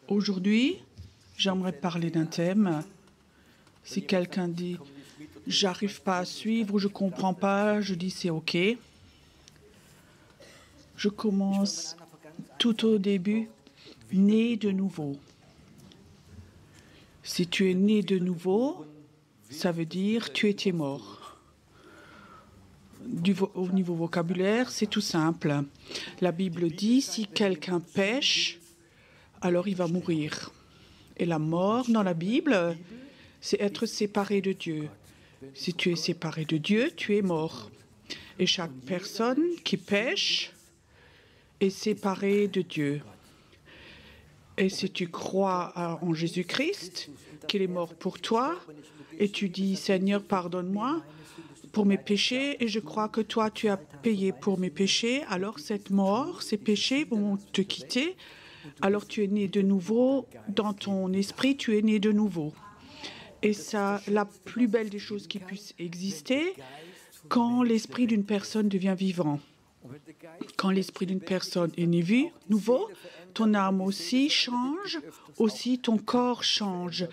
Aujourd'hui, j'aimerais parler d'un thème. Si quelqu'un dit « j'arrive pas à suivre » ou « je comprends pas », je dis « c'est OK ». Je commence tout au début, né de nouveau. Si tu es né de nouveau, ça veut dire tu étais mort. Au niveau vocabulaire, c'est tout simple. La Bible dit si quelqu'un pêche, alors il va mourir. Et la mort dans la Bible, c'est être séparé de Dieu. Si tu es séparé de Dieu, tu es mort. Et chaque personne qui pêche est séparée de Dieu. Et si tu crois en Jésus-Christ, qu'il est mort pour toi, et tu dis « Seigneur, pardonne-moi pour mes péchés, et je crois que toi, tu as payé pour mes péchés », alors cette mort, ces péchés vont te quitter. Alors tu es né de nouveau, dans ton esprit, tu es né de nouveau. Et ça, la plus belle des choses qui puissent exister, quand l'esprit d'une personne devient vivant. Quand l'esprit d'une personne est né nouveau, ton âme aussi change, aussi ton corps change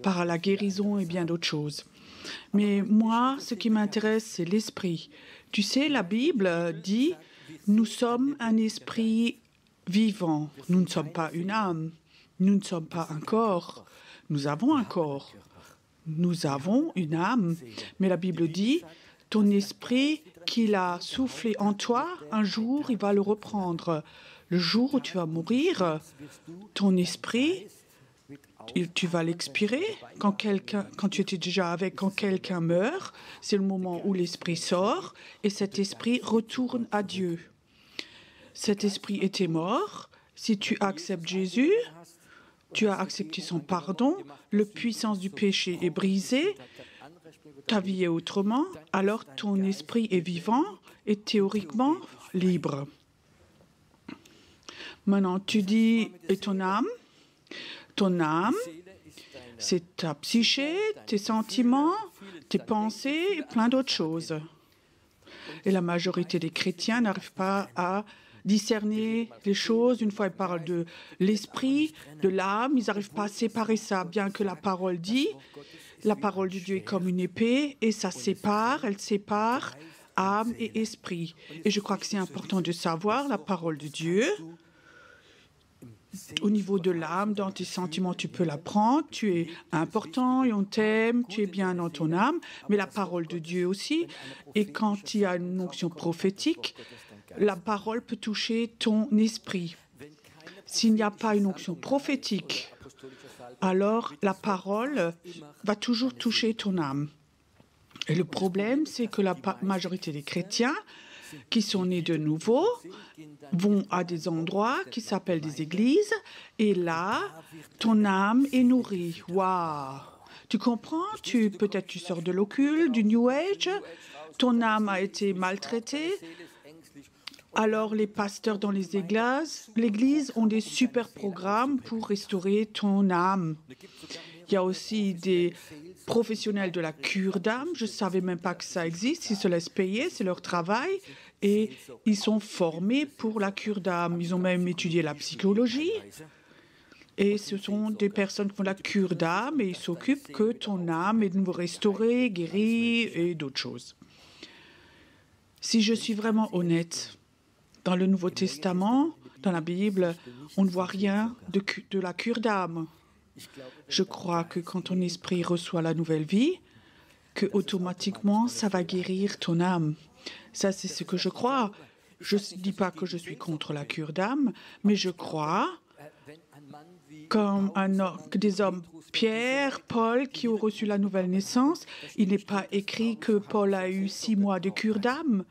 par la guérison et bien d'autres choses. Mais moi, ce qui m'intéresse, c'est l'esprit. Tu sais, la Bible dit, nous sommes un esprit vivant. Nous ne sommes pas une âme. Nous ne sommes pas un corps. Nous avons un corps. Nous avons une âme. Mais la Bible dit, ton esprit qu'il a soufflé en toi, un jour, il va le reprendre. Le jour où tu vas mourir, ton esprit, tu vas l'expirer. Quand tu étais déjà avec, quand quelqu'un meurt, c'est le moment où l'esprit sort et cet esprit retourne à Dieu. Cet esprit était mort. Si tu acceptes Jésus, tu as accepté son pardon, la puissance du péché est brisée, ta vie est autrement, alors ton esprit est vivant et théoriquement libre. Maintenant, tu dis, et ton âme, c'est ta psyché, tes sentiments, tes pensées et plein d'autres choses. Et la majorité des chrétiens n'arrivent pas à discerner les choses. Une fois, ils parlent de l'esprit, de l'âme, ils n'arrivent pas à séparer ça, bien que la parole dit, la parole de Dieu est comme une épée et ça sépare, elle sépare âme et esprit. Et je crois que c'est important de savoir la parole de Dieu. Au niveau de l'âme, dans tes sentiments, tu peux la prendre, tu es important et on t'aime, tu es bien dans ton âme, mais la parole de Dieu aussi. Et quand il y a une onction prophétique, la parole peut toucher ton esprit. S'il n'y a pas une onction prophétique, alors la parole va toujours toucher ton âme. Et le problème, c'est que la majorité des chrétiens qui sont nés de nouveau vont à des endroits qui s'appellent des églises et là, ton âme est nourrie. Waouh! Tu comprends? Peut-être tu sors de l'occulte, du New Age, ton âme a été maltraitée. Alors les pasteurs dans les églises ont des super programmes pour restaurer ton âme. Il y a aussi des professionnels de la cure d'âme. Je ne savais même pas que ça existe. Ils se laissent payer, c'est leur travail. Et ils sont formés pour la cure d'âme. Ils ont même étudié la psychologie. Et ce sont des personnes qui font la cure d'âme et ils s'occupent que ton âme est de nouveau restaurée, guérie et d'autres choses. Si je suis vraiment honnête, dans le Nouveau Testament, dans la Bible, on ne voit rien de la cure d'âme. Je crois que quand ton esprit reçoit la nouvelle vie, que automatiquement, ça va guérir ton âme. Ça, c'est ce que je crois. Je ne dis pas que je suis contre la cure d'âme, mais je crois comme que des hommes, Pierre, Paul, qui ont reçu la nouvelle naissance, il n'est pas écrit que Paul a eu 6 mois de cure d'âme.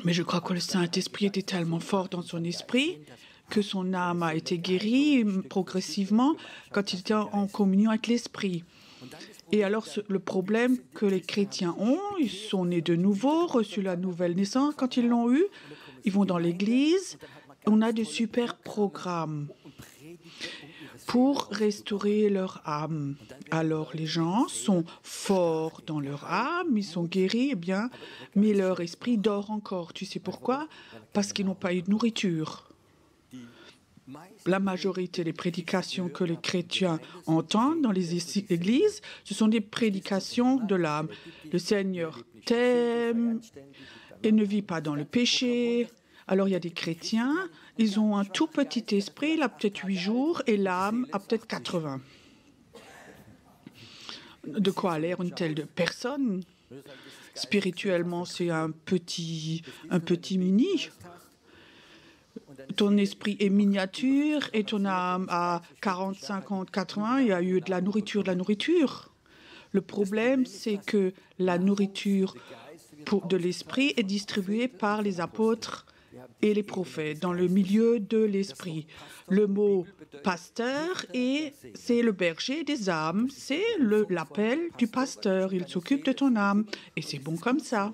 Mais je crois que le Saint-Esprit était tellement fort dans son esprit que son âme a été guérie progressivement quand il était en communion avec l'Esprit. Et alors, le problème que les chrétiens ont, ils sont nés de nouveau, reçu la nouvelle naissance. Quand ils l'ont eu, ils vont dans l'église. On a de super programmes pour restaurer leur âme. Alors, les gens sont forts dans leur âme, ils sont guéris, eh bien, mais leur esprit dort encore. Tu sais pourquoi? Parce qu'ils n'ont pas eu de nourriture. La majorité des prédications que les chrétiens entendent dans les églises, ce sont des prédications de l'âme. Le Seigneur t'aime et ne vit pas dans le péché. Alors il y a des chrétiens, ils ont un tout petit esprit, il a peut-être 8 jours, et l'âme a peut-être 80. De quoi a l'air une telle personne? Spirituellement, c'est un petit mini. Ton esprit est miniature et ton âme a 40, 50, 80, il y a eu de la nourriture. Le problème, c'est que la nourriture de l'esprit est distribuée par les apôtres et les prophètes dans le milieu de l'esprit. Le mot pasteur, c'est le berger des âmes, c'est l'appel du pasteur. Il s'occupe de ton âme et c'est bon comme ça.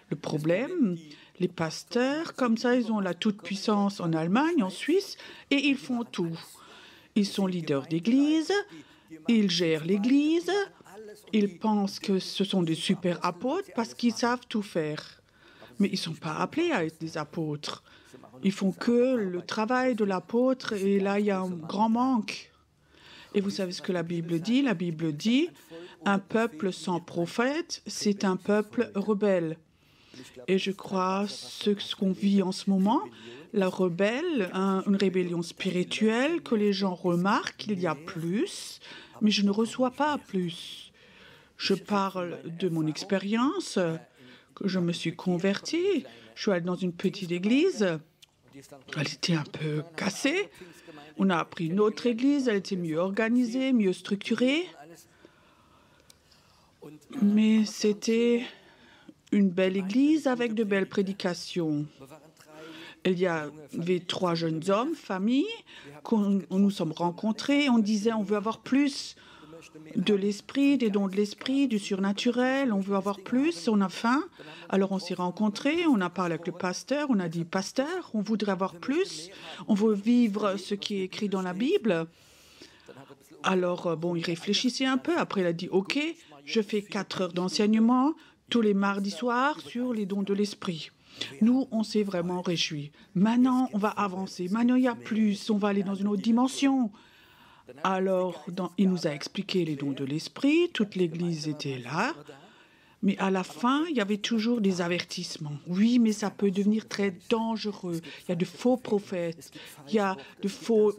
Le problème, les pasteurs, comme ça, ils ont la toute-puissance en Allemagne, en Suisse, et ils font tout. Ils sont leaders d'église, ils gèrent l'église, ils pensent que ce sont des super apôtres parce qu'ils savent tout faire. Mais ils ne sont pas appelés à être des apôtres. Ils font que le travail de l'apôtre, et là, il y a un grand manque. Et vous savez ce que la Bible dit? La Bible dit, un peuple sans prophète, c'est un peuple rebelle. Et je crois ce qu'on vit en ce moment, la une rébellion spirituelle, que les gens remarquent qu'il y a plus, mais je ne reçois pas plus. Je parle de mon expérience, que je me suis convertie. Je suis allée dans une petite église. Elle était un peu cassée. On a appris une autre église, elle était mieux organisée, mieux structurée. Mais c'était une belle église avec de belles prédications. Il y avait 3 jeunes hommes, famille, qu'on nous sommes rencontrés. On disait, on veut avoir plus de l'esprit, des dons de l'esprit, du surnaturel. On veut avoir plus, on a faim. Alors on s'est rencontrés, on a parlé avec le pasteur. On a dit, pasteur, on voudrait avoir plus. On veut vivre ce qui est écrit dans la Bible. Alors, bon, il réfléchissait un peu. Après, il a dit, OK, je fais 4 heures d'enseignement tous les mardis soirs sur les dons de l'esprit. Nous, on s'est vraiment réjouis. Maintenant, on va avancer. Maintenant, il y a plus. On va aller dans une autre dimension. Alors, il nous a expliqué les dons de l'esprit. Toute l'Église était là. Mais à la fin, il y avait toujours des avertissements. Oui, mais ça peut devenir très dangereux. Il y a de faux prophètes. Il y a de faux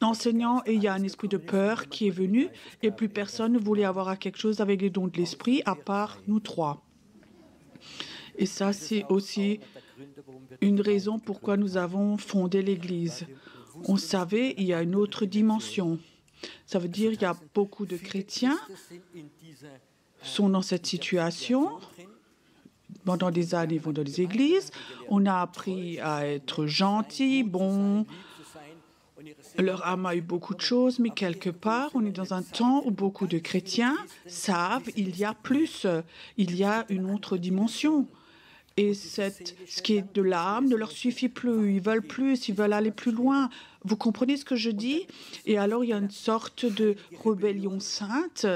enseignants et il y a un esprit de peur qui est venu et plus personne ne voulait avoir quelque chose avec les dons de l'esprit à part nous 3. Et ça, c'est aussi une raison pourquoi nous avons fondé l'Église. On savait qu'il y a une autre dimension. Ça veut dire qu'il y a beaucoup de chrétiens sont dans cette situation. Pendant des années, ils vont dans les églises. On a appris à être gentils, bons. Leur âme a eu beaucoup de choses, mais quelque part, on est dans un temps où beaucoup de chrétiens savent qu'il y a plus, il y a une autre dimension. Et ce qui est de l'âme ne leur suffit plus, ils veulent aller plus loin. Vous comprenez ce que je dis? Et alors, il y a une sorte de rébellion sainte.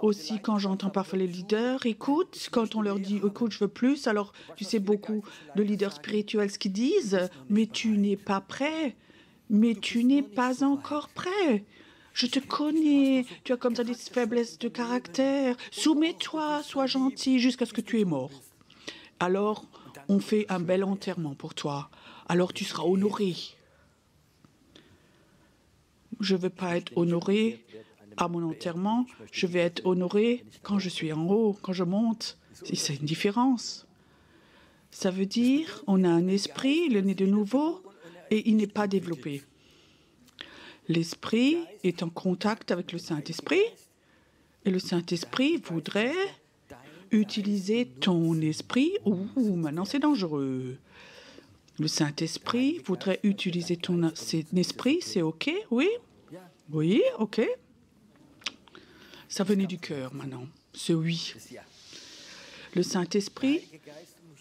Aussi, quand j'entends parfois les leaders, écoute, quand on leur dit, écoute, je veux plus, alors tu sais beaucoup de leaders spirituels ce qu'ils disent, mais tu n'es pas prêt. Mais tu n'es pas encore prêt. Je te connais. Tu as comme ça des faiblesses de caractère. Soumets-toi, sois gentil jusqu'à ce que tu es mort. Alors, on fait un bel enterrement pour toi. Alors, tu seras honoré. Je ne veux pas être honoré à mon enterrement. Je vais être honoré quand je suis en haut, quand je monte. C'est une différence. Ça veut dire, on a un esprit, le né de nouveau, et il n'est pas développé. L'esprit est en contact avec le Saint-Esprit et le Saint-Esprit voudrait utiliser ton esprit. Ouh, maintenant c'est dangereux. Le Saint-Esprit voudrait utiliser ton esprit, c'est OK, oui? Oui, OK. Ça venait du cœur maintenant, ce oui. Le Saint-Esprit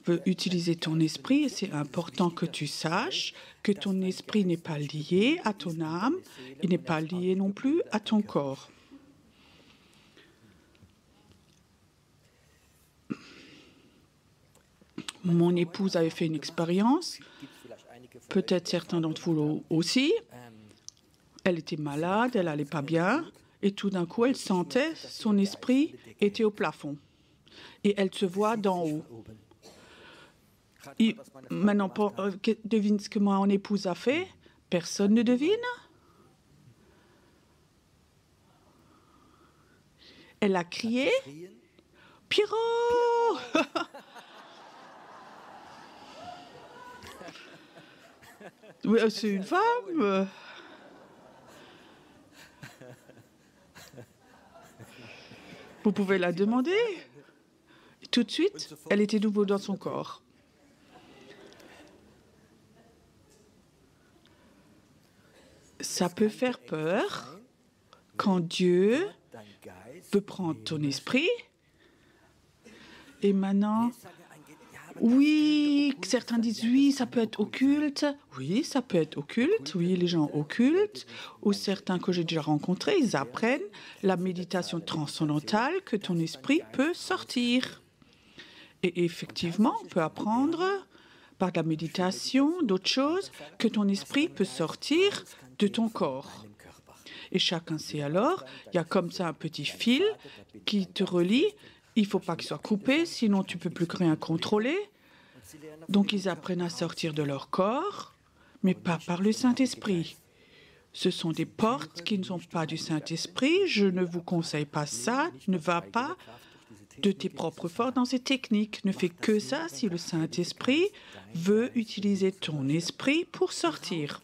veut utiliser ton esprit et c'est important que tu saches que ton esprit n'est pas lié à ton âme, il n'est pas lié non plus à ton corps. Mon épouse avait fait une expérience, peut-être certains d'entre vous aussi. Elle était malade, elle n'allait pas bien, et tout d'un coup, elle sentait son esprit était au plafond. Et elle se voit d'en haut. Maintenant, devine ce que mon épouse a fait. Personne ne devine. Elle a crié « Pierrot !» Oui, c'est une femme. Vous pouvez la demander. Et tout de suite, elle était nouveau dans son corps. Ça peut faire peur quand Dieu veut prendre ton esprit. Et maintenant, oui, certains disent oui, ça peut être occulte. Oui, ça peut être occulte. Oui, les gens occultes, ou certains que j'ai déjà rencontrés, ils apprennent la méditation transcendantale que ton esprit peut sortir. Et effectivement, on peut apprendre par la méditation d'autres choses que ton esprit peut sortir de ton corps. Et chacun sait alors, il y a comme ça un petit fil qui te relie. Il ne faut pas qu'il soit coupé, sinon tu ne peux plus rien contrôler. Donc ils apprennent à sortir de leur corps, mais pas par le Saint-Esprit. Ce sont des portes qui ne sont pas du Saint-Esprit. Je ne vous conseille pas ça. Ne va pas de tes propres forces dans ces techniques. Ne fais que ça si le Saint-Esprit veut utiliser ton esprit pour sortir.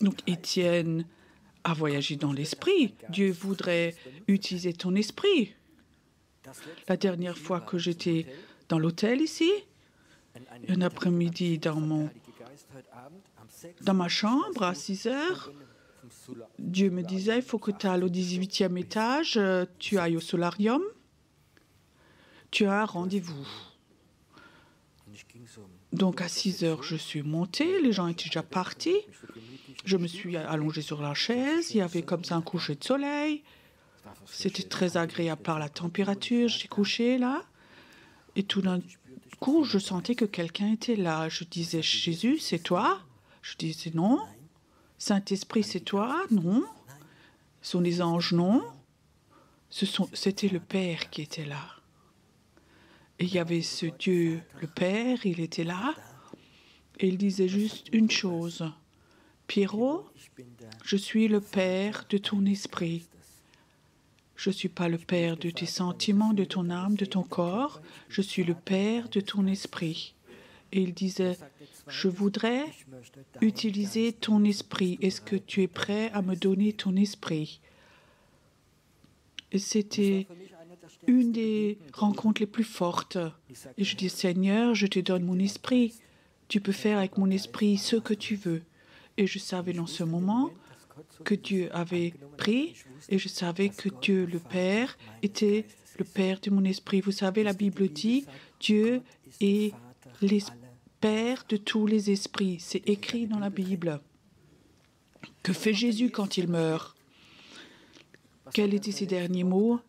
Donc Étienne a voyagé dans l'esprit. Dieu voudrait utiliser ton esprit. La dernière fois que j'étais dans l'hôtel ici, un après-midi dans ma chambre à 6 heures, Dieu me disait, il faut que tu ailles au 18e étage, tu ailles au solarium, tu as un rendez-vous. Donc à 6 heures, je suis montée, les gens étaient déjà partis. Je me suis allongée sur la chaise, il y avait comme ça un coucher de soleil. C'était très agréable par la température, j'ai couché là. Et tout d'un coup, je sentais que quelqu'un était là. Je disais, Jésus, c'est toi? Je disais, non. Saint-Esprit, c'est toi? Non. Ce sont les anges? Non. C'était le Père qui était là. Et il y avait ce Dieu, le Père, il était là. Et il disait juste une chose. Pierrot, je suis le Père de ton esprit. Je ne suis pas le Père de tes sentiments, de ton âme, de ton corps. Je suis le Père de ton esprit. Et il disait, je voudrais utiliser ton esprit. Est-ce que tu es prêt à me donner ton esprit? Et c'était une des rencontres les plus fortes. Et je dis, Seigneur, je te donne mon esprit. Tu peux faire avec mon esprit ce que tu veux. Et je savais dans ce moment que Dieu avait pris, et je savais que Dieu, le Père, était le Père de mon esprit. Vous savez, la Bible dit, Dieu est le Père de tous les esprits. C'est écrit dans la Bible. Que fait Jésus quand il meurt? Quels étaient ses derniers mots?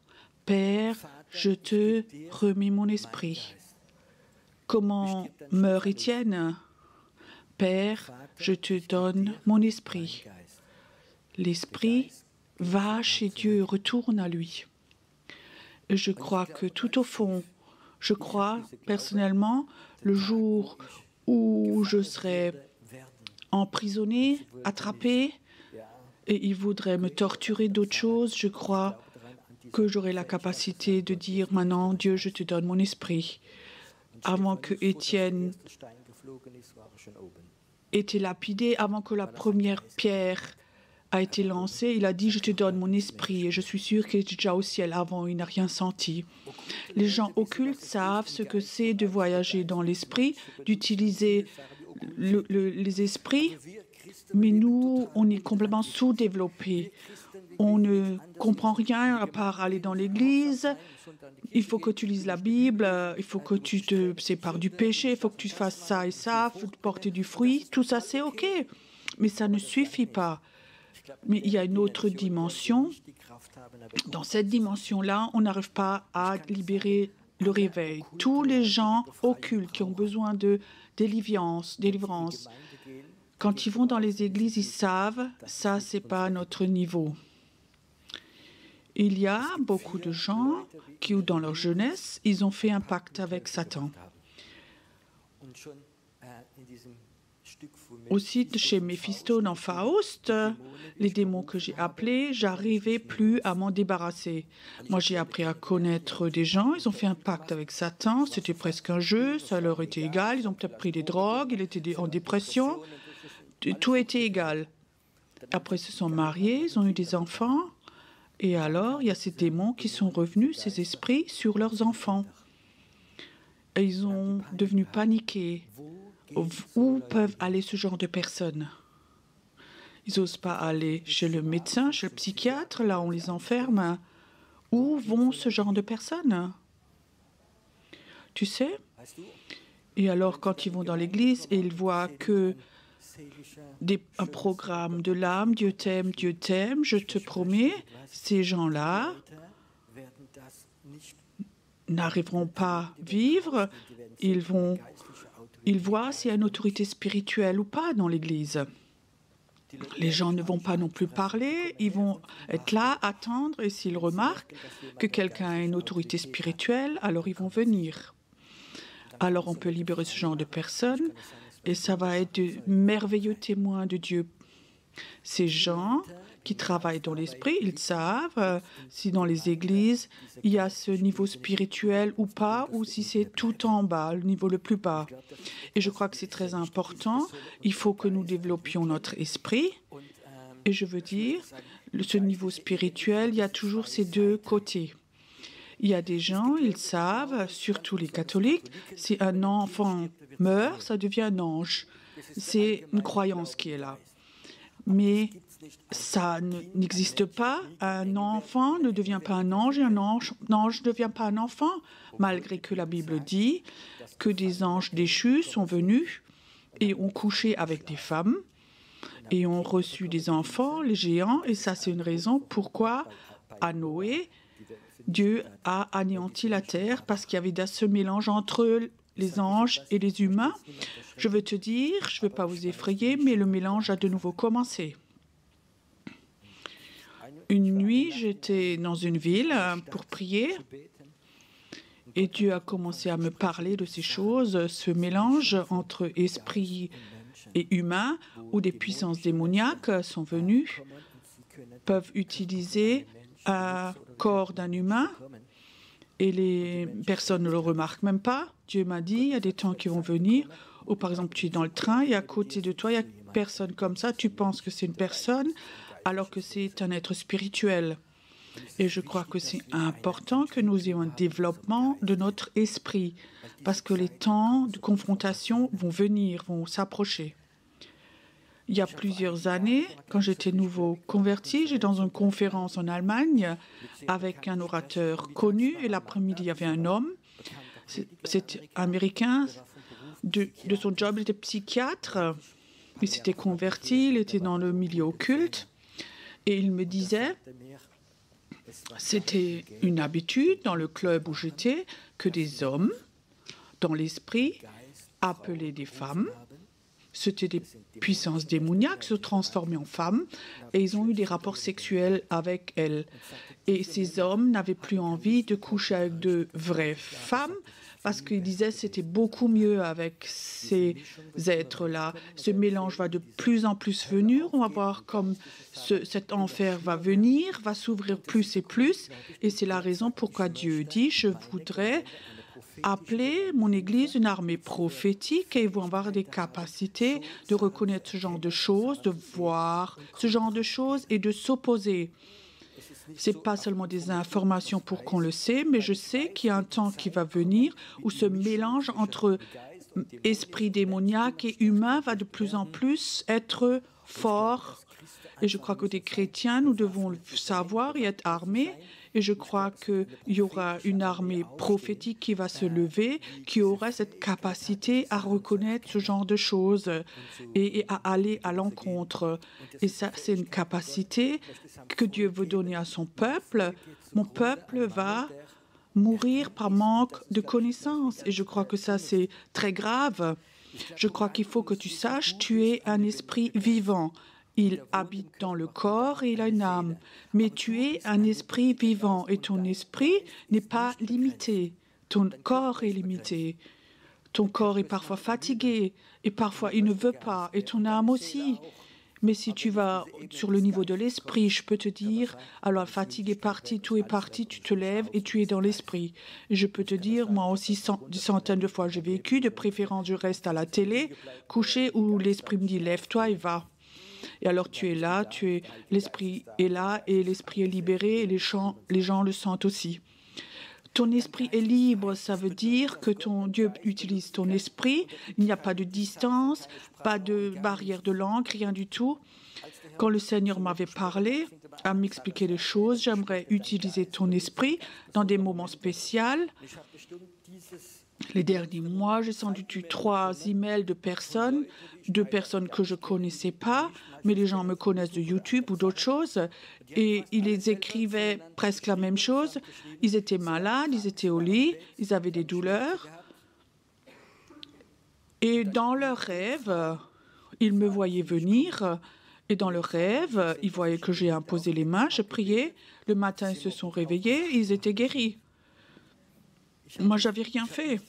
Père, je te remets mon esprit. Comment meurt Étienne? Père, je te donne mon esprit. L'esprit va chez Dieu, retourne à lui. Et je crois que tout au fond, je crois personnellement, le jour où je serai emprisonné, attrapé, et il voudrait me torturer d'autres choses, je crois que j'aurai la capacité de dire maintenant, Dieu, je te donne mon esprit. Avant que Étienne était lapidé, avant que la première pierre a été lancé. Il a dit, je te donne mon esprit. Et je suis sûre qu'il était déjà au ciel avant, il n'a rien senti. Les gens occultes savent ce que c'est de voyager dans l'esprit, d'utiliser les esprits. Mais nous, on est complètement sous-développés. On ne comprend rien à part aller dans l'église. Il faut que tu lises la Bible, il faut que tu te sépares du péché, il faut que tu fasses ça et ça, il faut porter du fruit. Tout ça, c'est OK. Mais ça ne suffit pas. Mais il y a une autre dimension. Dans cette dimension-là, on n'arrive pas à libérer le réveil. Tous les gens occultes qui ont besoin de délivrance, quand ils vont dans les églises, ils savent, ça, c'est pas à notre niveau. Il y a beaucoup de gens qui, dans leur jeunesse, ils ont fait un pacte avec Satan. Aussi, chez Méphisto dans Faust, les démons que j'ai appelés, j'arrivais plus à m'en débarrasser. Moi, j'ai appris à connaître des gens, ils ont fait un pacte avec Satan, c'était presque un jeu, ça leur était égal, ils ont peut-être pris des drogues, ils étaient en dépression, tout était égal. Après, ils se sont mariés, ils ont eu des enfants, et alors, il y a ces démons qui sont revenus, ces esprits, sur leurs enfants. Et ils ont devenu paniqués. Où peuvent aller ce genre de personnes? Ils n'osent pas aller chez le médecin, chez le psychiatre, là on les enferme. Où vont ce genre de personnes? Tu sais? Et alors quand ils vont dans l'église et ils voient que un programme de l'âme, Dieu t'aime, je te promets, ces gens-là n'arriveront pas à vivre, ils voient s'il y a une autorité spirituelle ou pas dans l'Église. Les gens ne vont pas non plus parler, ils vont être là, attendre, et s'ils remarquent que quelqu'un a une autorité spirituelle, alors ils vont venir. Alors on peut libérer ce genre de personnes, et ça va être de merveilleux témoins de Dieu. Ces gens qui travaillent dans l'esprit, ils savent si dans les églises, il y a ce niveau spirituel ou pas, ou si c'est tout en bas, le niveau le plus bas. Et je crois que c'est très important. Il faut que nous développions notre esprit. Et je veux dire, ce niveau spirituel, il y a toujours ces deux côtés. Il y a des gens, ils savent, surtout les catholiques, si un enfant meurt, ça devient un ange. C'est une croyance qui est là. Mais ça n'existe pas. Un enfant ne devient pas un ange et un ange ne devient pas un enfant, malgré que la Bible dit que des anges déchus sont venus et ont couché avec des femmes et ont reçu des enfants, les géants. Et ça, c'est une raison pourquoi, à Noé, Dieu a anéanti la terre, parce qu'il y avait ce mélange entre les anges et les humains. Je veux te dire, je ne veux pas vous effrayer, mais le mélange a de nouveau commencé. Une nuit, j'étais dans une ville pour prier et Dieu a commencé à me parler de ces choses, ce mélange entre esprit et humain, où des puissances démoniaques sont venues, peuvent utiliser un corps d'un humain et les personnes ne le remarquent même pas. Dieu m'a dit, il y a des temps qui vont venir où, par exemple, tu es dans le train et à côté de toi, il y a une personne comme ça, tu penses que c'est une personne alors que c'est un être spirituel. Et je crois que c'est important que nous ayons un développement de notre esprit parce que les temps de confrontation vont venir, vont s'approcher. Il y a plusieurs années, quand j'étais nouveau converti, j'étais dans une conférence en Allemagne avec un orateur connu. Et l'après-midi, il y avait un homme, c'était américain, de son job, il était psychiatre. Il s'était converti, il était dans le milieu occulte. Et il me disait, c'était une habitude dans le club où j'étais, que des hommes, dans l'esprit, appelaient des femmes. C'était des puissances démoniaques se transformaient en femmes et ils ont eu des rapports sexuels avec elles. Et ces hommes n'avaient plus envie de coucher avec de vraies femmes parce qu'ils disaient que c'était beaucoup mieux avec ces êtres-là. Ce mélange va de plus en plus venir. On va voir comme cet enfer va venir, va s'ouvrir plus. Et c'est la raison pourquoi Dieu dit « Je voudrais appeler mon Église une armée prophétique et ils vont avoir des capacités de reconnaître ce genre de choses, de voir ce genre de choses et de s'opposer. Ce n'est pas seulement des informations pour qu'on le sait, mais je sais qu'il y a un temps qui va venir où ce mélange entre esprit démoniaque et humain va de plus en plus être fort. Et je crois que des chrétiens, nous devons le savoir et être armés. Et je crois qu'il y aura une armée prophétique qui va se lever, qui aura cette capacité à reconnaître ce genre de choses et à aller à l'encontre. Et ça, c'est une capacité que Dieu veut donner à son peuple. Mon peuple va mourir par manque de connaissances. Et je crois que ça, c'est très grave. Je crois qu'il faut que tu saches, tu es un esprit vivant. Il habite dans le corps et il a une âme. Mais tu es un esprit vivant et ton esprit n'est pas limité. Ton corps est limité. Ton corps est parfois fatigué et parfois il ne veut pas. Et ton âme aussi. Mais si tu vas sur le niveau de l'esprit, je peux te dire, alors fatigue est partie, tout est parti, tu te lèves et tu es dans l'esprit. Et je peux te dire, moi aussi, des centaines de fois j'ai vécu, de préférence je reste à la télé, couché, où l'esprit me dit, lève-toi et va. Et alors tu es là, l'esprit est là et l'esprit est libéré et les gens le sentent aussi. Ton esprit est libre, ça veut dire que ton Dieu utilise ton esprit. Il n'y a pas de distance, pas de barrière de langue, rien du tout. Quand le Seigneur m'avait parlé, à m'expliquer les choses, j'aimerais utiliser ton esprit dans des moments spéciaux. Les derniers mois, j'ai sans doute eu 3 emails de personnes que je ne connaissais pas, mais les gens me connaissent de YouTube ou d'autres choses, et ils écrivaient presque la même chose. Ils étaient malades, ils étaient au lit, ils avaient des douleurs, et dans leurs rêves, ils me voyaient venir, et dans leurs rêves, ils voyaient que j'ai imposé les mains, je priais. Le matin, ils se sont réveillés, ils étaient guéris. Moi, j'avais rien fait.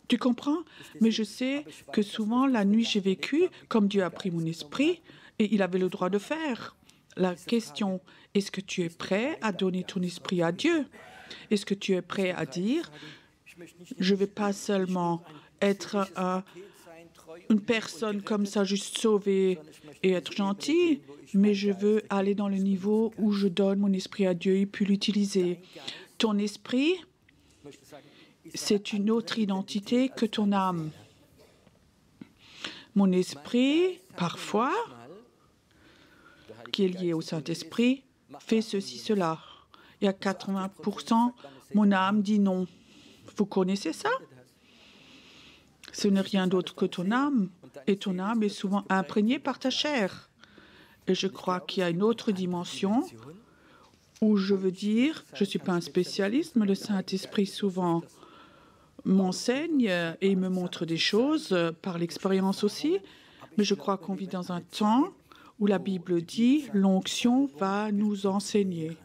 Tu comprends? Mais je sais que souvent, la nuit, j'ai vécu comme Dieu a pris mon esprit et il avait le droit de faire. La question, est-ce que tu es prêt à donner ton esprit à Dieu? Est-ce que tu es prêt à dire, je ne vais pas seulement être une personne comme ça, juste sauvée et être gentille, mais je veux aller dans le niveau où je donne mon esprit à Dieu et puis l'utiliser. Ton esprit, c'est une autre identité que ton âme. Mon esprit, parfois, qui est lié au Saint-Esprit, fait ceci, cela. Il y a 80%, mon âme dit non. Vous connaissez ça? Ce n'est rien d'autre que ton âme. Et ton âme est souvent imprégnée par ta chair. Et je crois qu'il y a une autre dimension où je veux dire, je ne suis pas un spécialiste, mais le Saint-Esprit souvent m'enseigne et il me montre des choses par l'expérience aussi. Mais je crois qu'on vit dans un temps où la Bible dit l'onction va nous enseigner.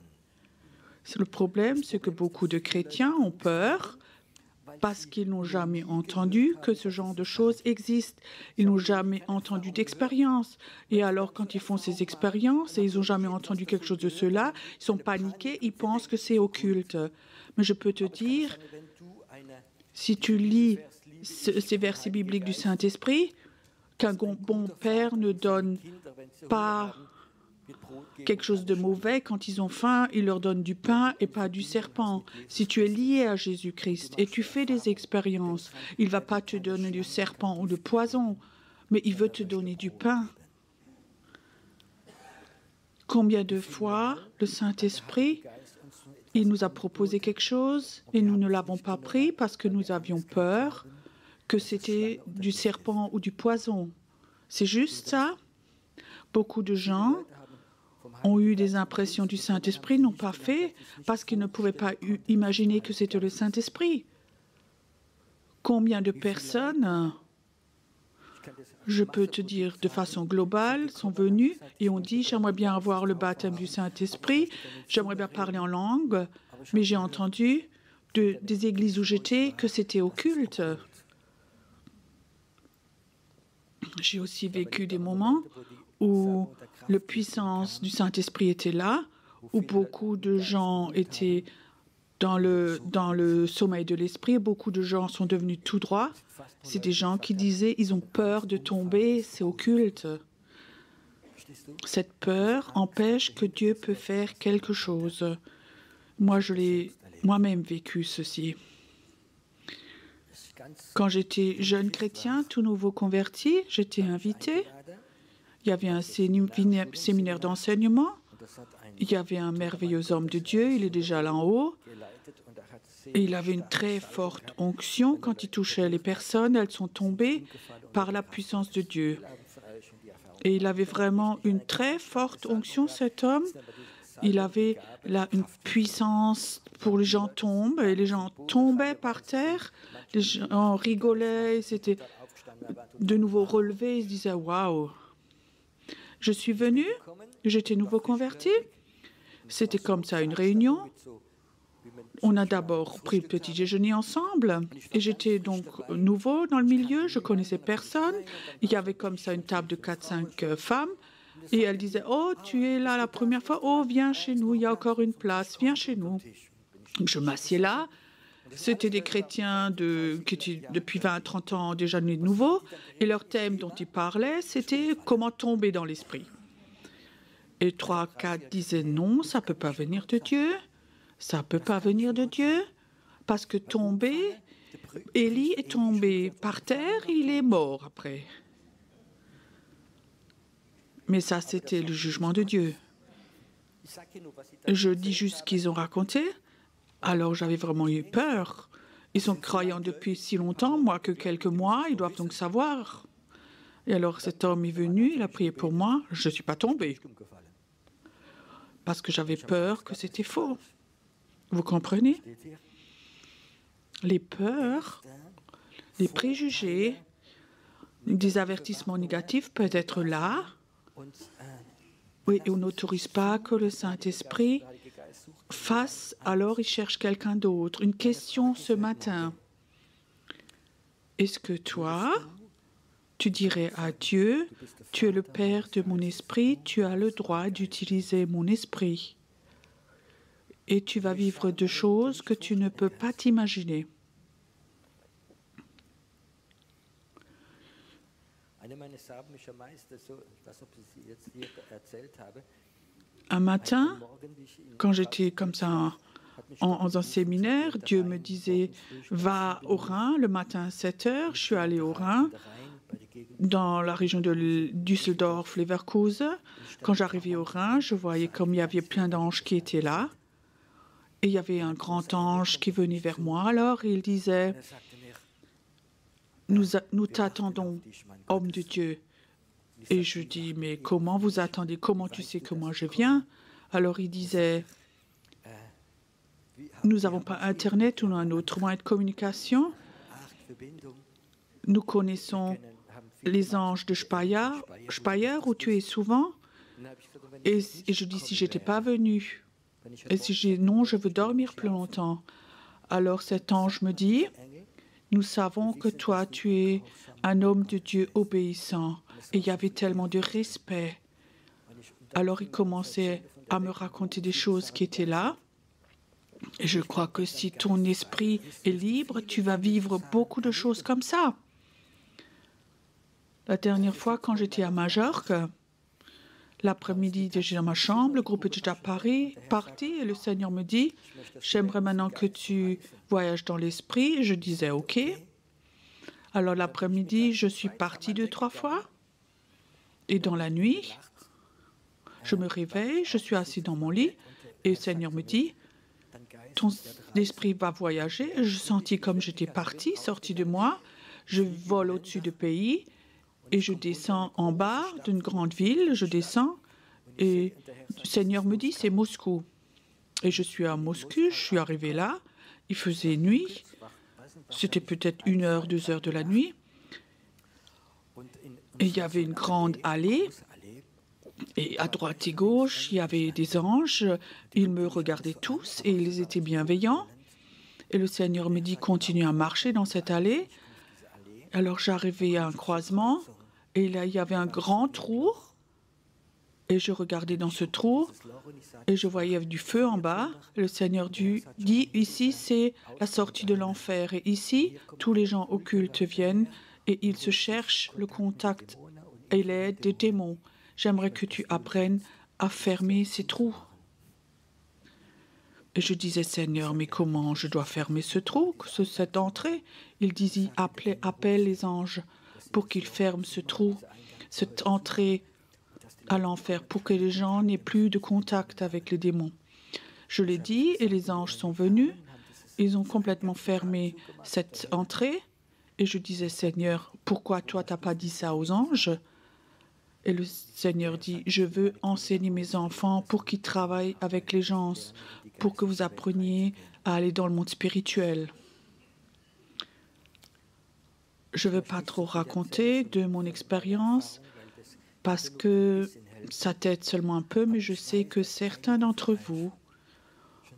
Le problème, c'est que beaucoup de chrétiens ont peur parce qu'ils n'ont jamais entendu que ce genre de choses existe. Ils n'ont jamais entendu d'expérience. Et alors, quand ils font ces expériences et ils n'ont jamais entendu quelque chose de cela, ils sont paniqués, ils pensent que c'est occulte. Mais je peux te dire, si tu lis ces versets bibliques du Saint-Esprit, qu'un bon père ne donne pas quelque chose de mauvais. Quand ils ont faim, il leur donne du pain et pas du serpent. Si tu es lié à Jésus-Christ et tu fais des expériences, il ne va pas te donner du serpent ou du poison, mais il veut te donner du pain. Combien de fois le Saint-Esprit, il nous a proposé quelque chose et nous ne l'avons pas pris parce que nous avions peur que c'était du serpent ou du poison. C'est juste ça. Beaucoup de gens ont eu des impressions du Saint-Esprit, n'ont pas fait parce qu'ils ne pouvaient pas imaginer que c'était le Saint-Esprit. Combien de personnes, je peux te dire de façon globale, sont venues et ont dit « J'aimerais bien avoir le baptême du Saint-Esprit, j'aimerais bien parler en langue, mais j'ai entendu des églises où j'étais que c'était occulte. » J'ai aussi vécu des moments où la puissance du Saint-Esprit était là, où beaucoup de gens étaient Dans le sommeil de l'esprit, beaucoup de gens sont devenus tout droits. C'est des gens qui disaient ils ont peur de tomber, c'est occulte. Cette peur empêche que Dieu peut faire quelque chose. Moi, je l'ai moi-même vécu ceci. Quand j'étais jeune chrétien, tout nouveau converti, j'étais invité. Il y avait un séminaire d'enseignement. Il y avait un merveilleux homme de Dieu, il est déjà là en haut. Et il avait une très forte onction. Quand il touchait les personnes, elles sont tombées par la puissance de Dieu. Et il avait vraiment une très forte onction, cet homme. Il avait là une puissance pour les gens tombent, et les gens tombaient par terre, les gens rigolaient, ils s'étaient de nouveau relevés, ils se disaient « Waouh !» Je suis venu, j'étais nouveau converti. C'était comme ça, une réunion. On a d'abord pris le petit déjeuner ensemble et j'étais donc nouveau dans le milieu, je connaissais personne. Il y avait comme ça une table de 4-5 femmes et elles disaient « Oh, tu es là la première fois, oh, viens chez nous, il y a encore une place, viens chez nous. » Je m'assieds là. C'était des chrétiens qui étaient depuis 20-30 ans déjà nés de nouveau et leur thème dont ils parlaient, c'était « Comment tomber dans l'esprit ». Et 3-4 disaient « Non, ça ne peut pas venir de Dieu. Ça ne peut pas venir de Dieu. Parce que tomber, Élie est tombé par terre, il est mort après. » Mais ça, c'était le jugement de Dieu. Je dis juste ce qu'ils ont raconté. Alors j'avais vraiment eu peur. Ils sont croyants depuis si longtemps, moi que quelques mois, ils doivent donc savoir. Et alors cet homme est venu, il a prié pour moi, je ne suis pas tombée. Parce que j'avais peur que c'était faux. Vous comprenez? Les peurs, les préjugés, des avertissements négatifs peuvent être là. Oui, et on n'autorise pas que le Saint-Esprit fasse, alors il cherche quelqu'un d'autre. Une question ce matin. Est-ce que toi, tu dirais à Dieu, tu es le Père de mon esprit, tu as le droit d'utiliser mon esprit. Et tu vas vivre de choses que tu ne peux pas t'imaginer. Un matin, quand j'étais comme ça en un séminaire, Dieu me disait « Va au Rhin le matin à 7 heures ». Je suis allée au Rhin, dans la région de Düsseldorf, Leverkusen. Quand j'arrivais au Rhin, je voyais comme il y avait plein d'anges qui étaient là. Et il y avait un grand ange qui venait vers moi. Alors il disait « Nous t'attendons, homme de Dieu ». Et je dis « Mais comment vous attendez? Comment tu sais que moi je viens ?» Alors il disait « Nous n'avons pas Internet ou un autre moyen de communication. Nous connaissons les anges de Speyer, où tu es souvent. » Et je dis « Si je n'étais pas venu. » Et si j'ai non, je veux dormir plus longtemps. Alors cet ange me dit, nous savons que toi, tu es un homme de Dieu obéissant. Et il y avait tellement de respect. Alors il commençait à me raconter des choses qui étaient là. Et je crois que si ton esprit est libre, tu vas vivre beaucoup de choses comme ça. La dernière fois, quand j'étais à Majorque, l'après-midi, j'étais dans ma chambre, le groupe était déjà parti et le Seigneur me dit « J'aimerais maintenant que tu voyages dans l'esprit. » Je disais « OK ». Alors l'après-midi, je suis partie 2-3 fois. Et dans la nuit, je me réveille, je suis assis dans mon lit et le Seigneur me dit « Ton esprit va voyager. » Je sentis comme j'étais partie, sortie de moi. Je vole au-dessus du pays. Et je descends en bas d'une grande ville, je descends, et le Seigneur me dit, c'est Moscou. Et je suis à Moscou, je suis arrivée là, il faisait nuit, c'était peut-être 1 heure, 2 heures de la nuit, et il y avait une grande allée, et à droite et gauche, il y avait des anges, ils me regardaient tous, et ils étaient bienveillants. Et le Seigneur me dit, continue à marcher dans cette allée. Alors j'arrivais à un croisement, et là, il y avait un grand trou. Et je regardais dans ce trou et je voyais du feu en bas. Le Seigneur dit, ici c'est la sortie de l'enfer. Et ici, tous les gens occultes viennent et ils se cherchent le contact et l'aide des démons. J'aimerais que tu apprennes à fermer ces trous. Et je disais, Seigneur, mais comment je dois fermer ce trou, cette entrée? Il disait, appelle les anges pour qu'ils ferment ce trou, cette entrée à l'enfer, pour que les gens n'aient plus de contact avec les démons. Je l'ai dit et les anges sont venus. Ils ont complètement fermé cette entrée. Et je disais, Seigneur, pourquoi toi, tu n'as pas dit ça aux anges? Et le Seigneur dit, je veux enseigner mes enfants pour qu'ils travaillent avec les gens, pour que vous appreniez à aller dans le monde spirituel. Je ne veux pas trop raconter de mon expérience parce que ça t'aide seulement un peu, mais je sais que certains d'entre vous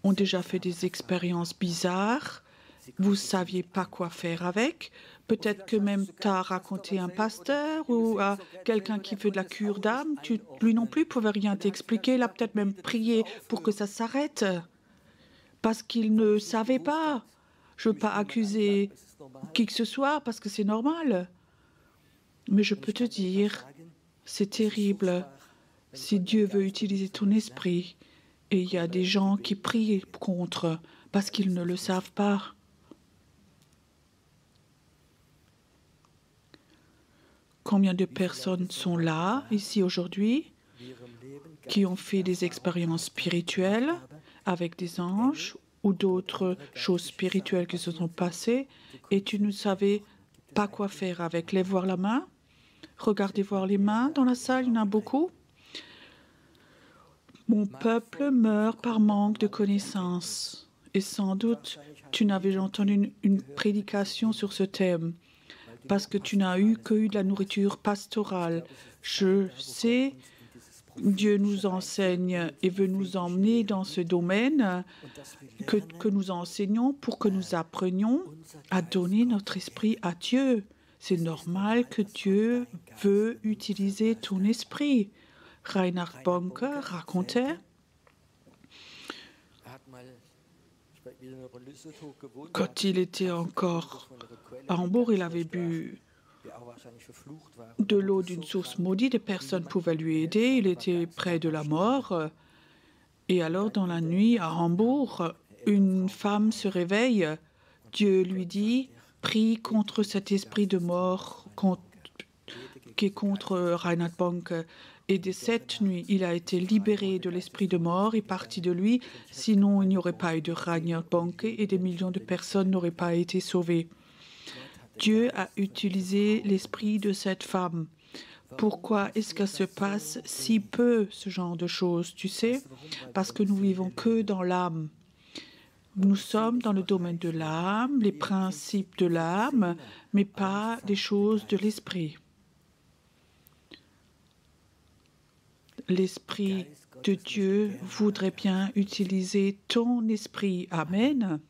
ont déjà fait des expériences bizarres. Vous ne saviez pas quoi faire avec. Peut-être que même tu as raconté à un pasteur ou à quelqu'un qui fait de la cure d'âme. Lui non plus ne pouvait rien t'expliquer. Il a peut-être même prié pour que ça s'arrête parce qu'il ne savait pas. Je ne veux pas accuser qui que ce soit parce que c'est normal. Mais je peux te dire, c'est terrible si Dieu veut utiliser ton esprit. Et il y a des gens qui prient contre parce qu'ils ne le savent pas. Combien de personnes sont là, ici aujourd'hui, qui ont fait des expériences spirituelles avec des anges ou d'autres choses spirituelles qui se sont passées et tu ne savais pas quoi faire avec. Lève voir la main. Regardez voir les mains dans la salle, il y en a beaucoup. Mon peuple meurt par manque de connaissances. Et sans doute, tu n'avais entendu une prédication sur ce thème parce que tu n'as eu que de la nourriture pastorale. Je sais, Dieu nous enseigne et veut nous emmener dans ce domaine que nous enseignons pour que nous apprenions à donner notre esprit à Dieu. C'est normal que Dieu veut utiliser ton esprit. Reinhard Bonke racontait quand il était encore à Hambourg, il avait bu de l'eau d'une source maudite et personne ne pouvait lui aider. Il était près de la mort. Et alors, dans la nuit, à Hambourg, une femme se réveille. Dieu lui dit, prie contre cet esprit de mort qui est contre Reinhard Bonke. Et de cette nuit, il a été libéré de l'esprit de mort et parti de lui. Sinon, il n'y aurait pas eu de Reinhard Bonke et des millions de personnes n'auraient pas été sauvées. Dieu a utilisé l'esprit de cette femme. Pourquoi est-ce que se passe si peu ce genre de choses, tu sais? Parce que nous vivons que dans l'âme. Nous sommes dans le domaine de l'âme, les principes de l'âme, mais pas des choses de l'esprit. L'Esprit de Dieu voudrait bien utiliser ton esprit. Amen.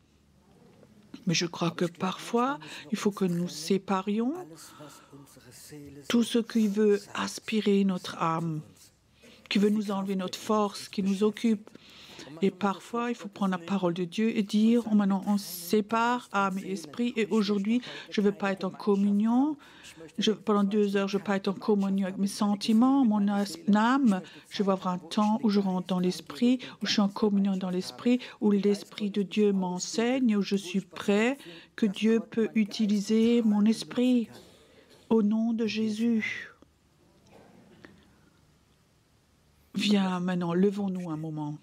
Mais je crois que parfois, il faut que nous séparions tout ce qui veut aspirer notre âme, qui veut nous enlever notre force, qui nous occupe. Et parfois, il faut prendre la parole de Dieu et dire, oh, maintenant, on sépare âme et esprit. Et aujourd'hui, je ne veux pas être en communion. Pendant 2 heures, je ne veux pas être en communion avec mes sentiments, mon âme. Je veux avoir un temps où je rentre dans l'esprit, où je suis en communion dans l'esprit, où l'esprit de Dieu m'enseigne, où je suis prêt, que Dieu peut utiliser mon esprit. Au nom de Jésus. Viens maintenant, levons-nous un moment.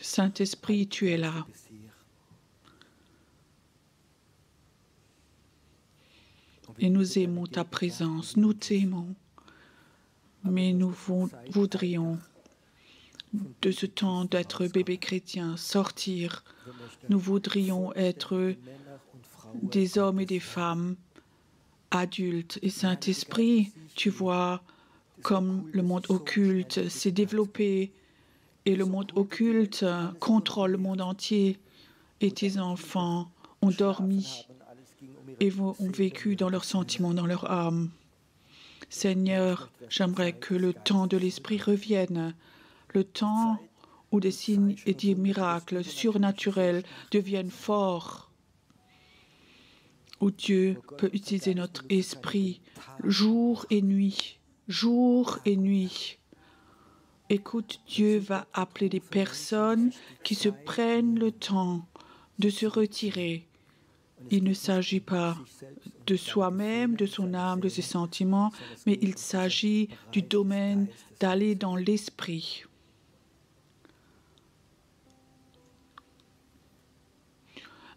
Saint-Esprit, tu es là. Et nous aimons ta présence, nous t'aimons. Mais nous voudrions de ce temps d'être bébé chrétien sortir. Nous voudrions être des hommes et des femmes adultes. Et Saint-Esprit, tu vois comme le monde occulte s'est développé et le monde occulte contrôle le monde entier et tes enfants ont dormi et ont vécu dans leurs sentiments, dans leur âme. Seigneur, j'aimerais que le temps de l'Esprit revienne, le temps où des signes et des miracles surnaturels deviennent forts, où Dieu peut utiliser notre esprit jour et nuit, jour et nuit. Écoute, Dieu va appeler des personnes qui se prennent le temps de se retirer. Il ne s'agit pas de soi-même, de son âme, de ses sentiments, mais il s'agit du domaine d'aller dans l'esprit.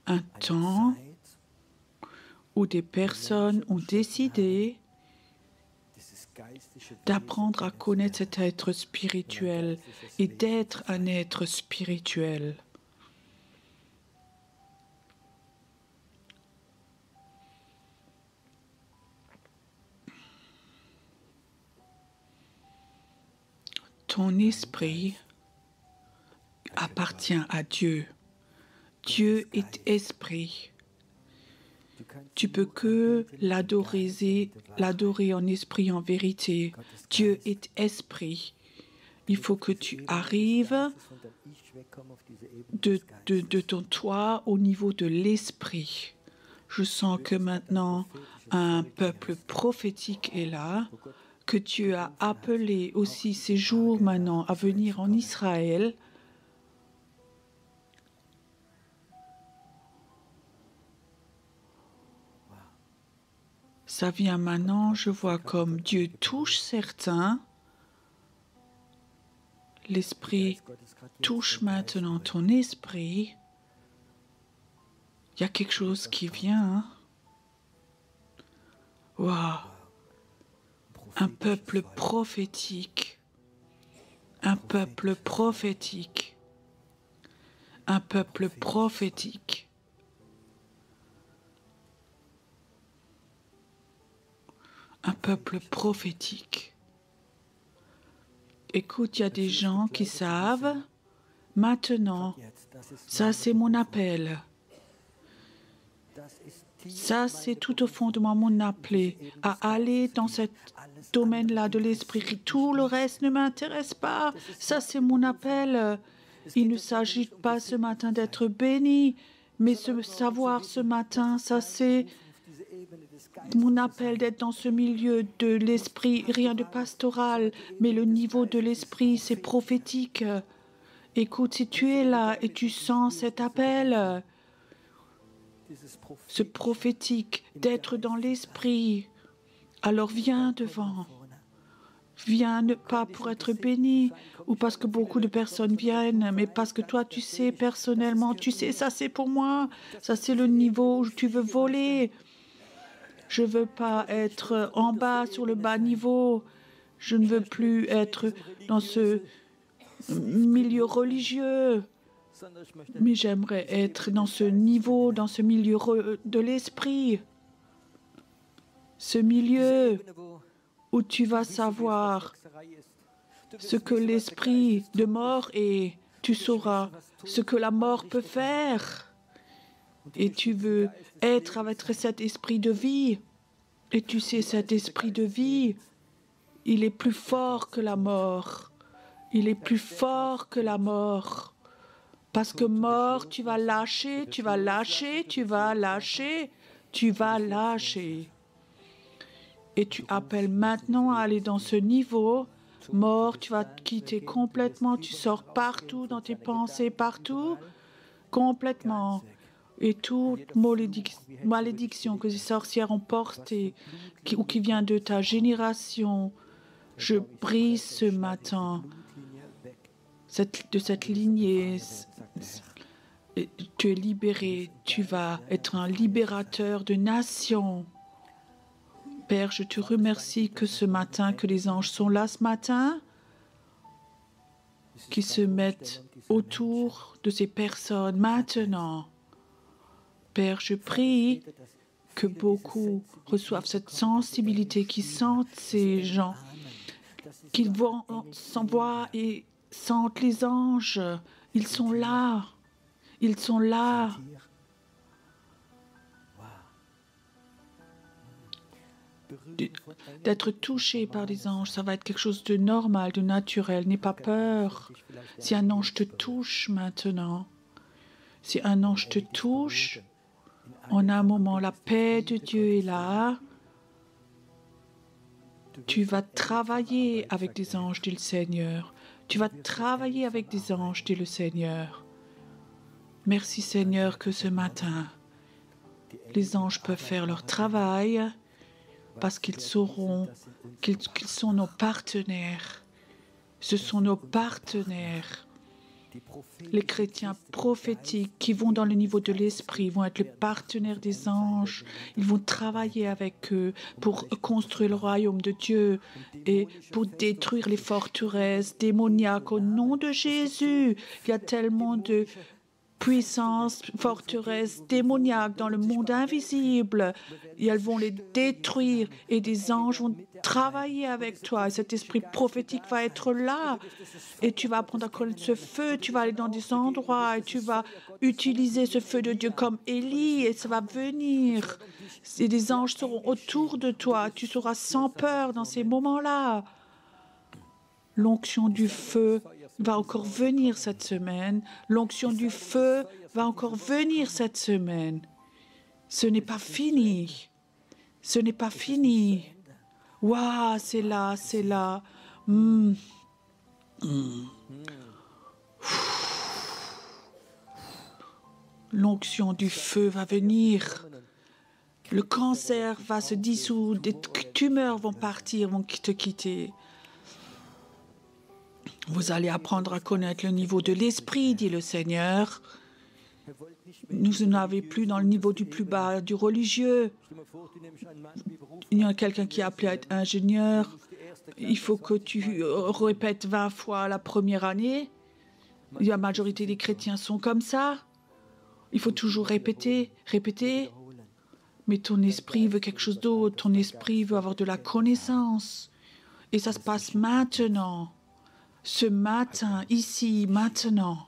Un temps où des personnes ont décidé d'apprendre à connaître cet être spirituel et d'être un être spirituel. Ton esprit appartient à Dieu. Dieu est esprit. Tu peux que l'adorer en esprit, en vérité. Dieu est esprit. Il faut que tu arrives de ton toit au niveau de l'esprit. Je sens que maintenant un peuple prophétique est là, que tu as appelé aussi ces jours maintenant à venir en Israël. Ça vient maintenant, je vois comme Dieu touche certains. L'Esprit touche maintenant ton esprit. Il y a quelque chose qui vient. Waouh! Un peuple prophétique. Un peuple prophétique. Un peuple prophétique. Un peuple prophétique. Écoute, il y a des gens qui savent, maintenant, ça c'est mon appel. Ça c'est tout au fond de moi mon appel, à aller dans ce domaine-là de l'esprit. Tout le reste ne m'intéresse pas. Ça c'est mon appel. Il ne s'agit pas ce matin d'être béni, mais ce savoir ce matin, ça c'est mon appel d'être dans ce milieu de l'esprit, rien de pastoral, mais le niveau de l'esprit, c'est prophétique. Écoute, si tu es là et tu sens cet appel, ce prophétique, d'être dans l'esprit, alors viens devant. Viens pas pour être béni ou parce que beaucoup de personnes viennent, mais parce que toi, tu sais personnellement, tu sais, ça c'est pour moi, ça c'est le niveau où tu veux voler. Je ne veux pas être en bas, sur le bas niveau. Je ne veux plus être dans ce milieu religieux. Mais j'aimerais être dans ce niveau, dans ce milieu de l'esprit. Ce milieu où tu vas savoir ce que l'esprit de mort est. Tu sauras ce que la mort peut faire. Et tu veux être avec cet esprit de vie. Et tu sais, cet esprit de vie, il est plus fort que la mort. Il est plus fort que la mort. Parce que mort, tu vas lâcher, tu vas lâcher, tu vas lâcher, tu vas lâcher. Et tu appelles maintenant à aller dans ce niveau. Mort, tu vas te quitter complètement, tu sors partout dans tes pensées, partout, complètement. Et toute malédiction que les sorcières ont portée ou qui vient de ta génération, je brise ce matin de cette lignée. Tu es libéré, tu vas être un libérateur de nations. Père, je te remercie que ce matin, que les anges sont là ce matin, qui se mettent autour de ces personnes maintenant. Père, je prie que beaucoup reçoivent cette sensibilité, qui sentent ces gens, qu'ils s'envoient et sentent les anges. Ils sont là. Ils sont là. D'être touché par les anges, ça va être quelque chose de normal, de naturel. N'aie pas peur. Si un ange te touche maintenant, si un ange te touche, en un moment, la paix de Dieu est là. Tu vas travailler avec des anges, dit le Seigneur. Tu vas travailler avec des anges, dit le Seigneur. Merci Seigneur que ce matin, les anges peuvent faire leur travail parce qu'ils sauront qu'ils sont nos partenaires. Ce sont nos partenaires. Les chrétiens prophétiques qui vont dans le niveau de l'esprit vont être les partenaires des anges. Ils vont travailler avec eux pour construire le royaume de Dieu et pour détruire les forteresses démoniaques au nom de Jésus. Il y a tellement de puissances, forteresses démoniaques dans le monde invisible, et elles vont les détruire, et des anges vont travailler avec toi, et cet esprit prophétique va être là, et tu vas apprendre à connaître ce feu, tu vas aller dans des endroits, et tu vas utiliser ce feu de Dieu comme Élie, et ça va venir, et des anges seront autour de toi, tu seras sans peur dans ces moments-là. L'onction du feu va encore venir cette semaine. L'onction du feu va encore venir cette semaine. Ce n'est pas fini. Ce n'est pas fini. Waouh, c'est là, c'est là. L'onction du feu va venir. Le cancer va se dissoudre. Des tumeurs vont partir, vont te quitter. Vous allez apprendre à connaître le niveau de l'esprit, dit le Seigneur. Nous n'avons plus dans le niveau du plus bas du religieux. Il y a quelqu'un qui est appelé à être ingénieur. Il faut que tu répètes 20 fois la première année. La majorité des chrétiens sont comme ça. Il faut toujours répéter, répéter. Mais ton esprit veut quelque chose d'autre. Ton esprit veut avoir de la connaissance. Et ça se passe maintenant. Ce matin, ici, maintenant.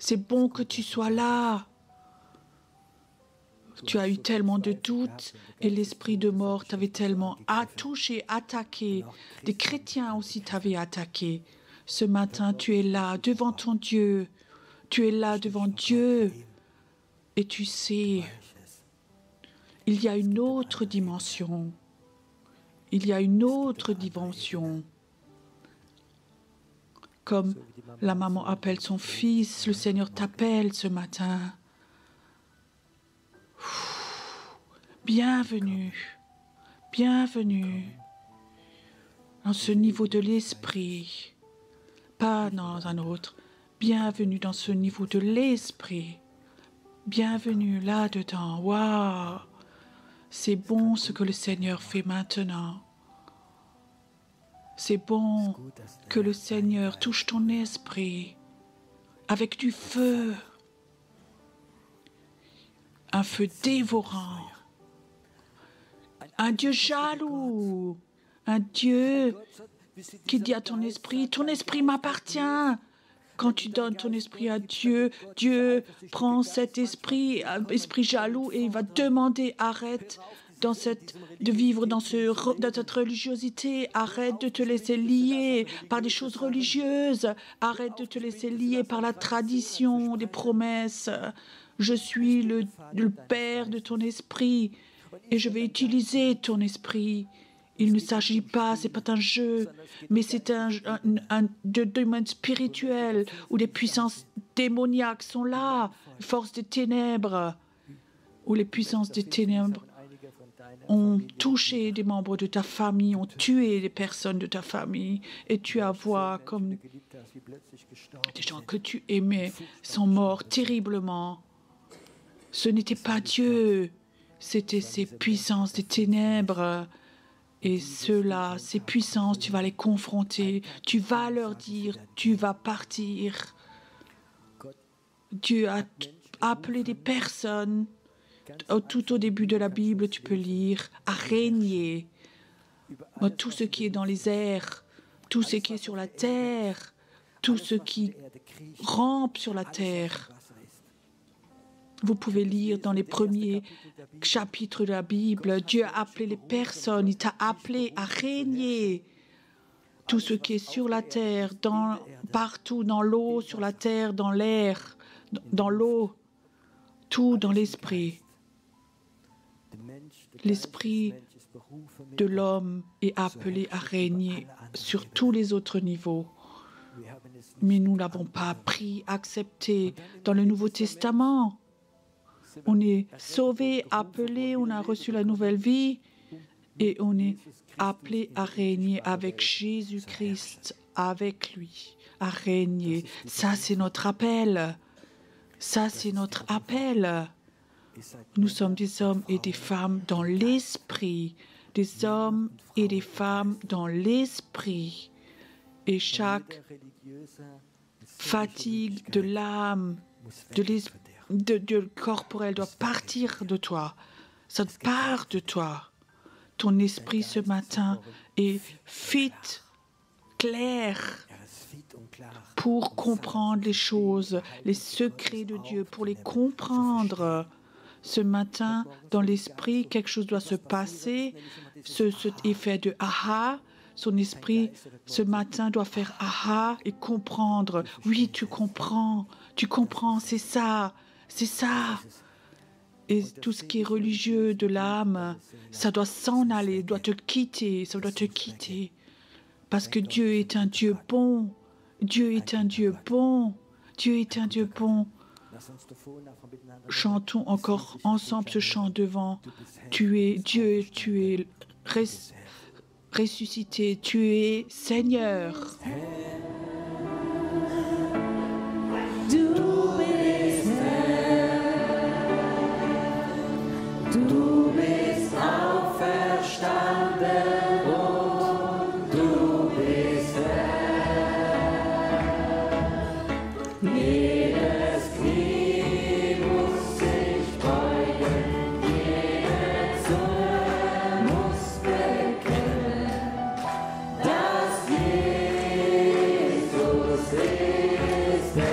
C'est bon que tu sois là. Tu as eu tellement de doutes et l'esprit de mort t'avait tellement touché, attaqué. Des chrétiens aussi t'avaient attaqué. Ce matin, tu es là devant ton Dieu. Tu es là devant Dieu. Et tu sais, il y a une autre dimension. Il y a une autre dimension. Comme la maman appelle son fils, le Seigneur t'appelle ce matin. Bienvenue, bienvenue dans ce niveau de l'esprit, pas dans un autre. Bienvenue dans ce niveau de l'esprit. Bienvenue là-dedans. Waouh! C'est bon ce que le Seigneur fait maintenant. C'est bon que le Seigneur touche ton esprit avec du feu, un feu dévorant, un Dieu jaloux, un Dieu qui dit à ton esprit m'appartient. Quand tu donnes ton esprit à Dieu, Dieu prend cet esprit jaloux et il va demander arrête de vivre dans cette religiosité, arrête de te laisser lier par des choses religieuses, arrête de te laisser lier par la tradition, des promesses. Je suis le Père de ton esprit et je vais utiliser ton esprit. Il ne s'agit pas, c'est pas un jeu, mais c'est un domaine spirituel où les puissances démoniaques sont là, les forces des ténèbres, où les puissances des ténèbres ont touché des membres de ta famille, ont tué des personnes de ta famille, et tu as voir comme des gens que tu aimais sont morts terriblement. Ce n'était pas Dieu, c'était ces puissances des ténèbres. Et ceux-là, ces puissances, tu vas les confronter, tu vas leur dire, tu vas partir. Dieu a appelé des personnes, tout au début de la Bible, tu peux lire, à régner. tout ce qui est dans les airs, tout ce qui est sur la terre, tout ce qui rampe sur la terre. Vous pouvez lire dans les premiers chapitres de la Bible, Dieu a appelé les personnes, il t'a appelé à régner. Tout ce qui est sur la terre, partout dans l'eau, sur la terre, dans l'air, dans l'eau, tout dans l'esprit. L'esprit de l'homme est appelé à régner sur tous les autres niveaux. Mais nous ne l'avons pas appris, accepté dans le Nouveau Testament. On est sauvé, appelé, on a reçu la nouvelle vie et on est appelé à régner avec Jésus-Christ, avec lui, à régner. Ça, c'est notre appel. Ça, c'est notre appel. Nous sommes des hommes et des femmes dans l'esprit, des hommes et des femmes dans l'esprit. Et chaque fatigue de l'âme, de corporel doit partir de toi. Ça part de toi. Ton esprit ce matin est fit, clair, pour comprendre les choses, les secrets de Dieu, pour les comprendre. Ce matin, dans l'esprit, quelque chose doit se passer. Cet effet de aha, son esprit, ce matin, doit faire aha et comprendre. Oui, tu comprends, c'est ça, c'est ça. Et tout ce qui est religieux de l'âme, ça doit s'en aller, doit te quitter, ça doit te quitter. Parce que Dieu est un Dieu bon. Dieu est un Dieu bon. Dieu est un Dieu bon. Chantons encore ensemble ce chant devant. Tu es Dieu, tu es ressuscité, tu es Seigneur. Du bist auferstanden und du bist Herr. Jedes Knie muss sich beugen, jede Zunge muss bekennen, dass Jesus ist der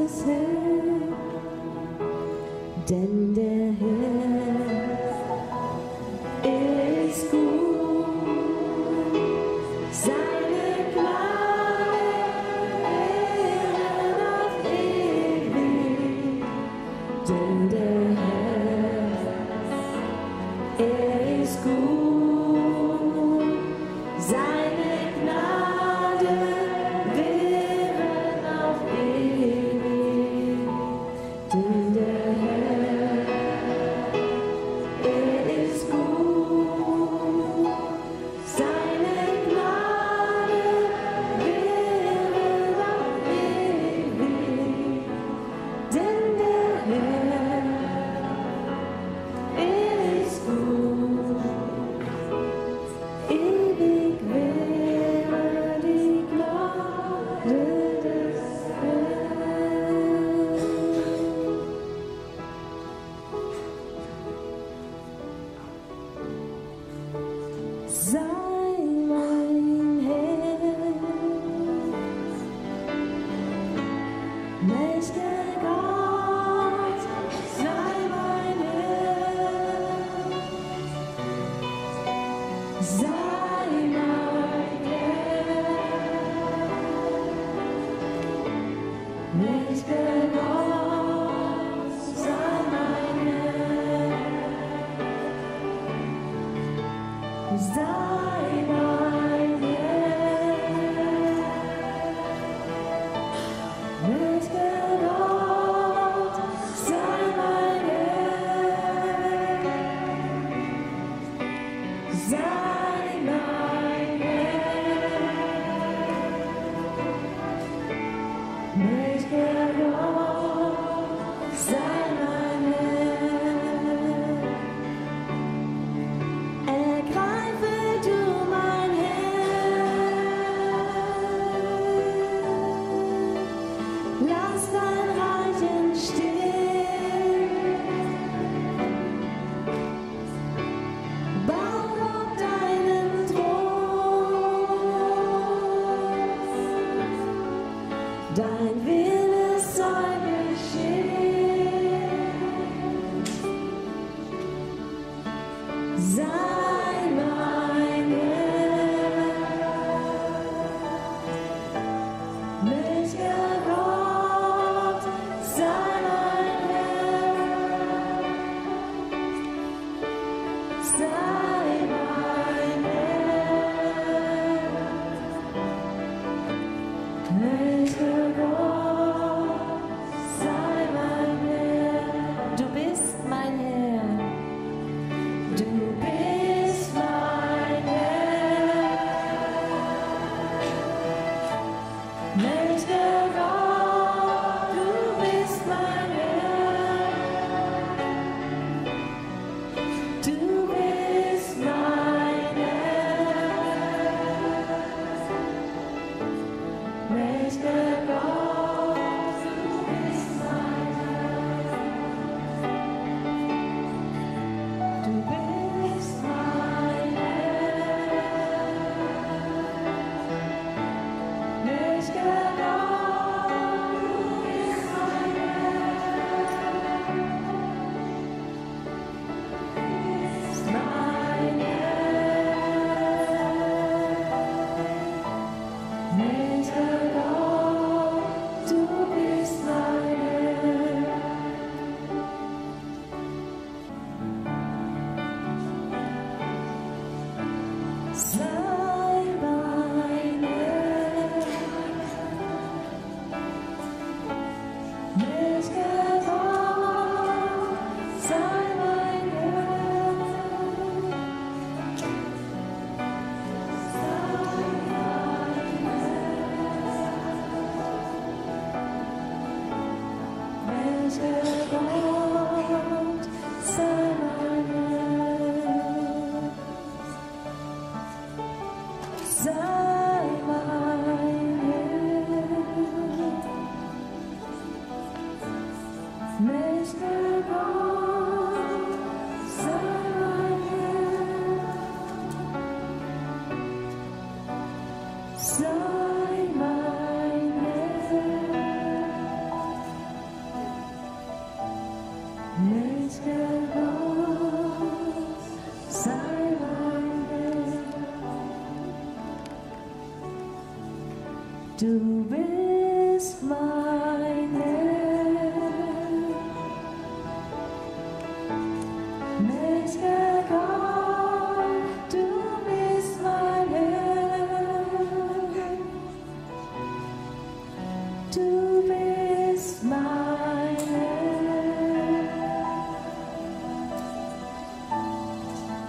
des Herrn, denn der Herr ist gut. Seine Gnade währt auf ewig, denn der Herr ist gut. Seine Gnade währt auf ewig, denn der Herr ist gut. Seine Gnade währt auf ewig, denn der Herr ist gut. Ewig wäre die Gnade des Herrn. Sei mein Herr, mächtiger Gott, sei mein Herr. Sei mein Herr, mächtiger Gott, sei mein Herr. Sei mein Herr, mächtiger Gott, sei mein Herr. Sei mein Herr, mächtiger Gott, sei mein Herr. Ergreife du mein Herr, lass dein Reich entstehen, bau auf deinen Thron, dein Wille soll geschehen. Sei mein Herr, mächtiger Gott, sei mein Herr. Sei mein Herr, mächtiger Gott, sei mein Herr. Du bist mein Herr. Du bist mein Herr, mächtiger Gott, du bist mein Herr, du bist mein Herr, mächtiger Gott, du bist mein Herr. Du bist mein Herr, mächtiger Gott, du bist mein Herr, bist mein Herr, mächtiger Gott, du bist mein Herr. Sei mein Herr, mächtiger Gott, sei mein Herr. Sei mein Herr, mächtiger Gott, sei mein Herr. Sei mein Herr, mächtiger Gott, sei mein Herr. Sei mein Herr, Du bist mein Herr, mächtiger Gott, du bist mein Herr, du bist mein Herr,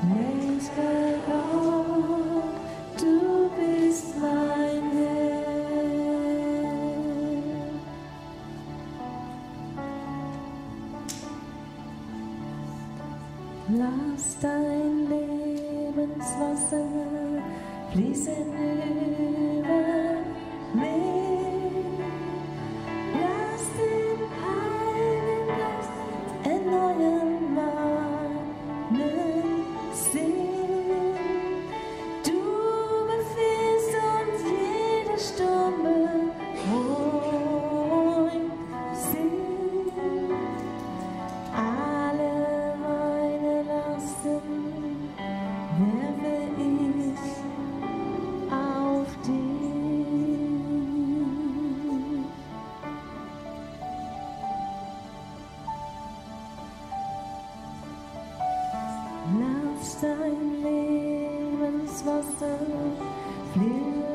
mächtiger Gott, du bist mein Herr. Lass dein Lebenswasser fließen über mich. Lass den Heiligen Geist erneuern meinen Sinn. Du befiehlst uns jede Stunde ruhig sind. Alle meine Lasten werfe ich auf dich. Lass dein Lebenswasser fließen